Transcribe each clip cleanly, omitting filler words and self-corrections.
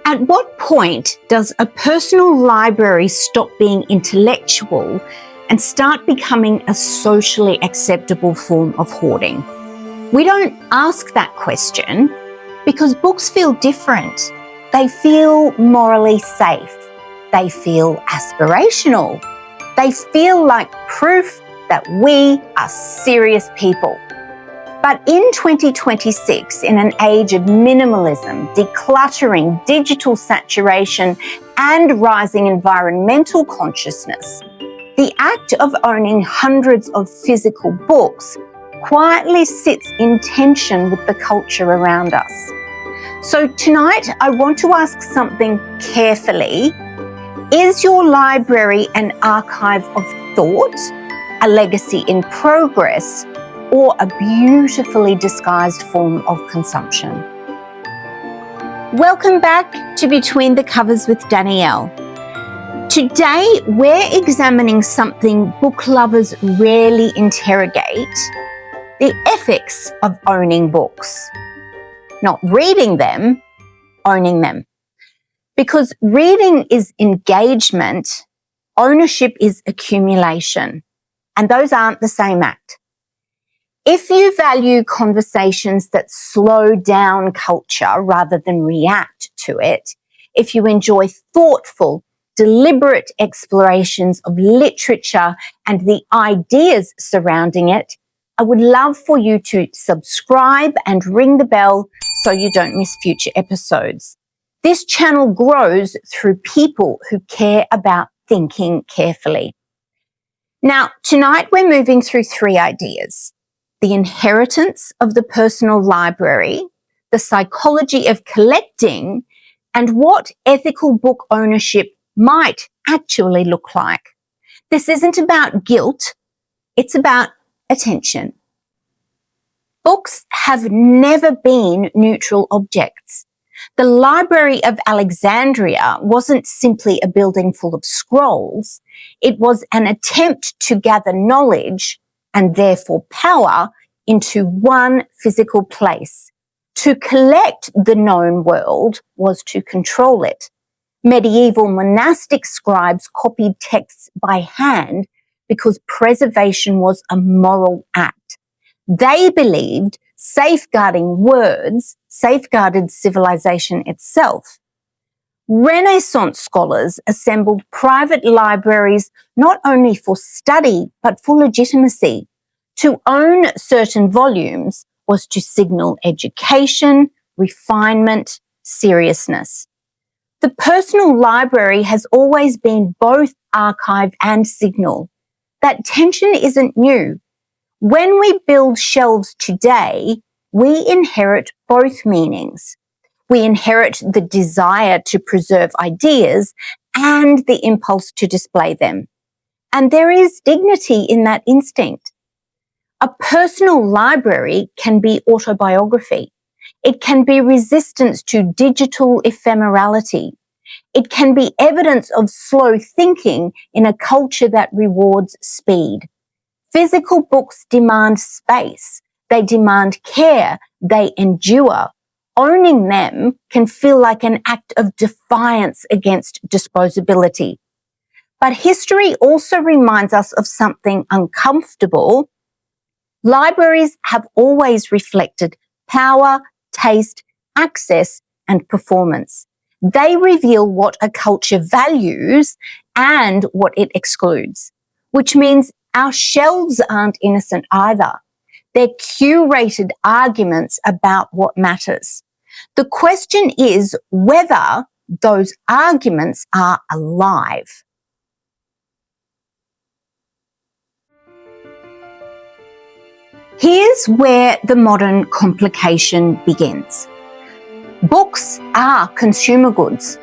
At what point does a personal library stop being intellectual and start becoming a socially acceptable form of hoarding? We don't ask that question because books feel different. They feel morally safe. They feel aspirational. They feel like proof that we are serious people. But in 2026, in an age of minimalism, decluttering, digital saturation, and rising environmental consciousness, the act of owning hundreds of physical books quietly sits in tension with the culture around us. So tonight, I want to ask something carefully. Is your library an archive of thought, a legacy in progress, or a beautifully disguised form of consumption? Welcome back to Between the Covers with Danielle. Today, we're examining something book lovers rarely interrogate: the ethics of owning books. Not reading them, owning them. Because reading is engagement, ownership is accumulation, and those aren't the same act. If you value conversations that slow down culture rather than react to it, if you enjoy thoughtful, deliberate explorations of literature and the ideas surrounding it, I would love for you to subscribe and ring the bell so you don't miss future episodes. This channel grows through people who care about thinking carefully. Now, tonight we're moving through three ideas: the inheritance of the personal library, the psychology of collecting, and what ethical book ownership might actually look like. This isn't about guilt, it's about attention. Books have never been neutral objects. The Library of Alexandria wasn't simply a building full of scrolls. It was an attempt to gather knowledge and therefore power into one physical place. To collect the known world was to control it. Medieval monastic scribes copied texts by hand because preservation was a moral act. They believed safeguarding words safeguarded civilization itself. Renaissance scholars assembled private libraries not only for study but for legitimacy. To own certain volumes was to signal education, refinement, seriousness. The personal library has always been both archive and signal. That tension isn't new. When we build shelves today, we inherit both meanings. We inherit the desire to preserve ideas and the impulse to display them. And there is dignity in that instinct. A personal library can be autobiography. It can be resistance to digital ephemerality. It can be evidence of slow thinking in a culture that rewards speed. Physical books demand space. They demand care. They endure. Owning them can feel like an act of defiance against disposability. But history also reminds us of something uncomfortable. Libraries have always reflected power, taste, access, and performance. They reveal what a culture values and what it excludes, which means our shelves aren't innocent either. They're curated arguments about what matters. The question is whether those arguments are alive. Here's where the modern complication begins. Books are consumer goods.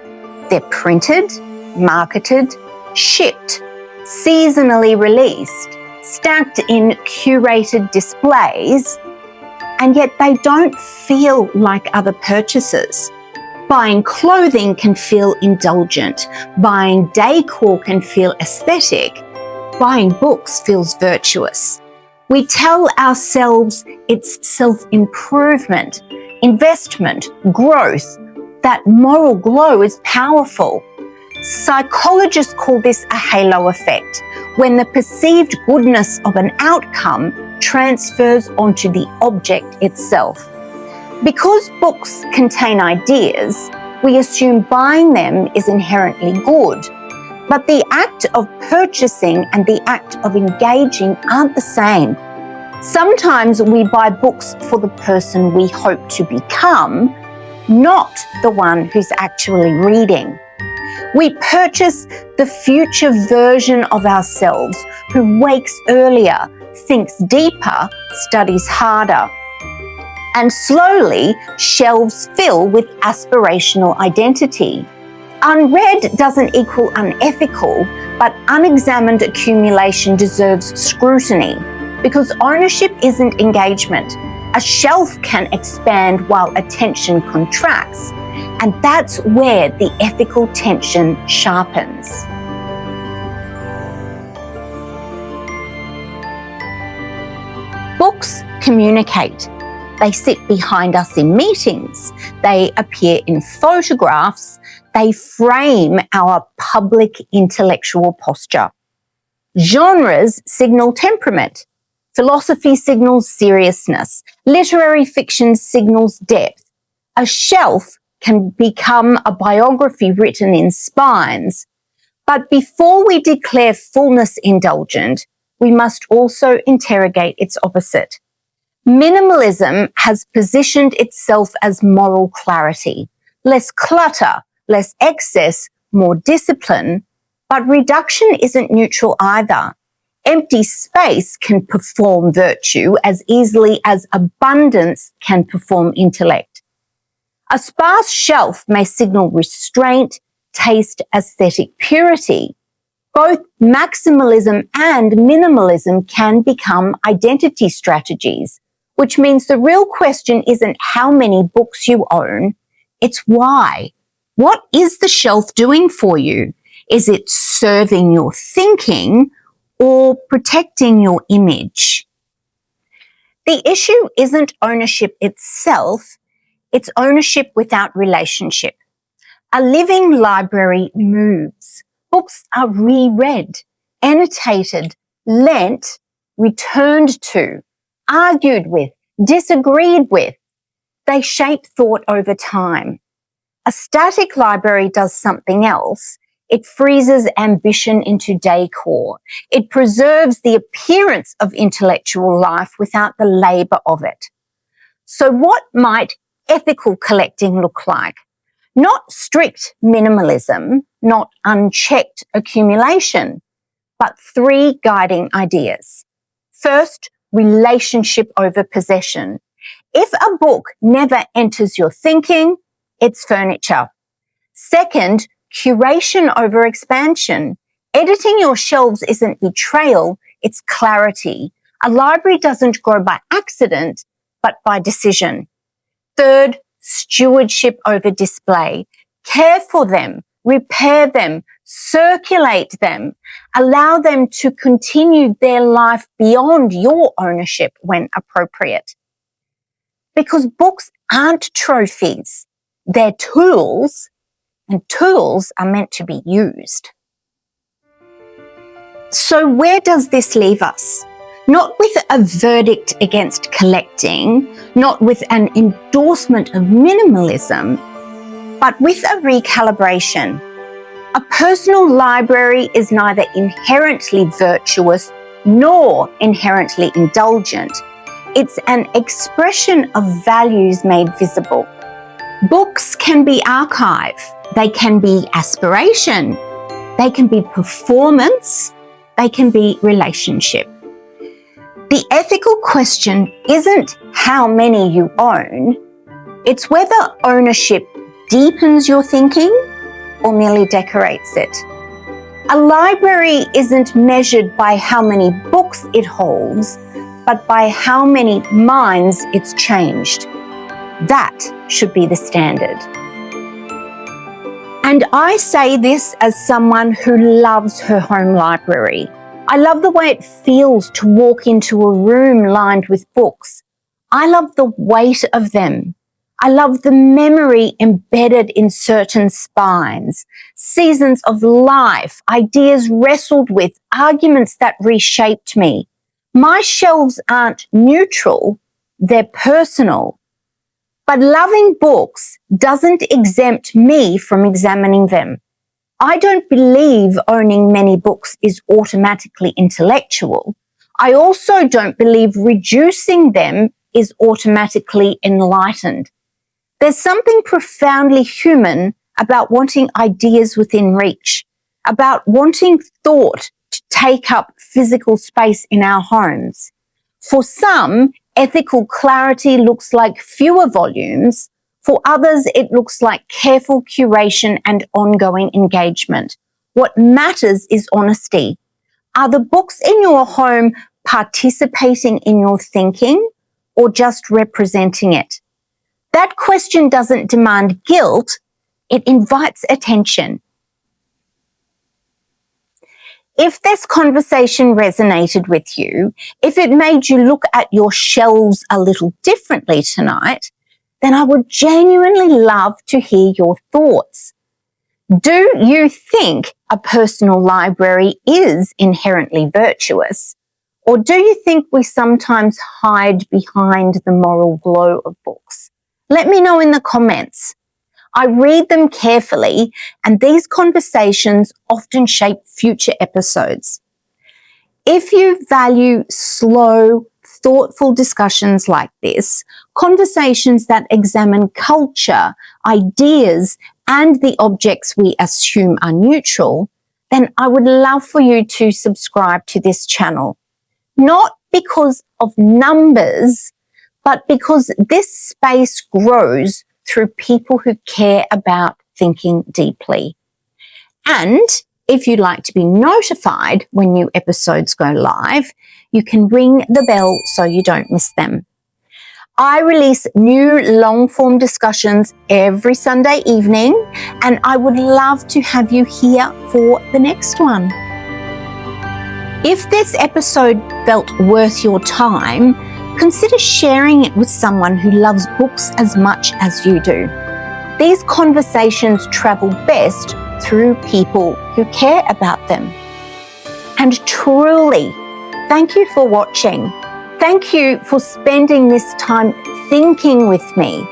They're printed, marketed, shipped, seasonally released, stacked in curated displays, and yet they don't feel like other purchases. Buying clothing can feel indulgent. Buying decor can feel aesthetic. Buying books feels virtuous. We tell ourselves it's self-improvement, investment, growth, that moral glow is powerful. Psychologists call this a halo effect, when the perceived goodness of an outcome transfers onto the object itself. Because books contain ideas, we assume buying them is inherently good. But the act of purchasing and the act of engaging aren't the same. Sometimes we buy books for the person we hope to become, not the one who's actually reading. We purchase the future version of ourselves who wakes earlier, thinks deeper, studies harder. And slowly, shelves fill with aspirational identity. Unread doesn't equal unethical, but unexamined accumulation deserves scrutiny, because ownership isn't engagement. A shelf can expand while attention contracts, and that's where the ethical tension sharpens. Books communicate. They sit behind us in meetings. They appear in photographs. They frame our public intellectual posture. Genres signal temperament. Philosophy signals seriousness. Literary fiction signals depth. A shelf can become a biography written in spines. But before we declare fullness indulgent, we must also interrogate its opposite. Minimalism has positioned itself as moral clarity. Less clutter, less excess, more discipline. But reduction isn't neutral either. Empty space can perform virtue as easily as abundance can perform intellect. A sparse shelf may signal restraint, taste, aesthetic purity. Both maximalism and minimalism can become identity strategies, which means the real question isn't how many books you own, it's why. What is the shelf doing for you? Is it serving your thinking or protecting your image? The issue isn't ownership itself, it's ownership without relationship. A living library moves. Books are reread, annotated, lent, returned to, argued with, disagreed with. They shape thought over time. A static library does something else. It freezes ambition into decor. It preserves the appearance of intellectual life without the labor of it. So what might ethical collecting look like? Not strict minimalism, not unchecked accumulation, but 3 guiding ideas. First, relationship over possession. If a book never enters your thinking, it's furniture. Second, curation over expansion. Editing your shelves isn't betrayal, it's clarity. A library doesn't grow by accident, but by decision. Third, stewardship over display. Care for them, repair them, circulate them, allow them to continue their life beyond your ownership when appropriate. Because books aren't trophies, they're tools, and tools are meant to be used. So where does this leave us? Not with a verdict against collecting, not with an endorsement of minimalism, but with a recalibration. A personal library is neither inherently virtuous nor inherently indulgent. It's an expression of values made visible. Books can be archive, they can be aspiration, they can be performance, they can be relationship. The ethical question isn't how many you own, it's whether ownership deepens your thinking or merely decorates it. A library isn't measured by how many books it holds, but by how many minds it's changed. That should be the standard. And I say this as someone who loves her home library. I love the way it feels to walk into a room lined with books. I love the weight of them. I love the memory embedded in certain spines, seasons of life, ideas wrestled with, arguments that reshaped me. My shelves aren't neutral, they're personal. But loving books doesn't exempt me from examining them. I don't believe owning many books is automatically intellectual. I also don't believe reducing them is automatically enlightened. There's something profoundly human about wanting ideas within reach, about wanting thought to take up physical space in our homes. For some, ethical clarity looks like fewer volumes. For others, it looks like careful curation and ongoing engagement. What matters is honesty. Are the books in your home participating in your thinking or just representing it? That question doesn't demand guilt, it invites attention. If this conversation resonated with you, if it made you look at your shelves a little differently tonight, then I would genuinely love to hear your thoughts. Do you think a personal library is inherently virtuous? Or do you think we sometimes hide behind the moral glow of books? Let me know in the comments. I read them carefully, and these conversations often shape future episodes. If you value slow, thoughtful discussions like this, conversations that examine culture, ideas, and the objects we assume are neutral, then I would love for you to subscribe to this channel. Not because of numbers, but because this space grows through people who care about thinking deeply. And if you'd like to be notified when new episodes go live, you can ring the bell so you don't miss them. I release new long-form discussions every Sunday evening, and I would love to have you here for the next one. If this episode felt worth your time, consider sharing it with someone who loves books as much as you do. These conversations travel best through people who care about them. And truly, thank you for watching. Thank you for spending this time thinking with me.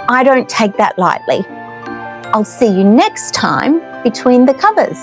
I don't take that lightly. I'll see you next time between the covers.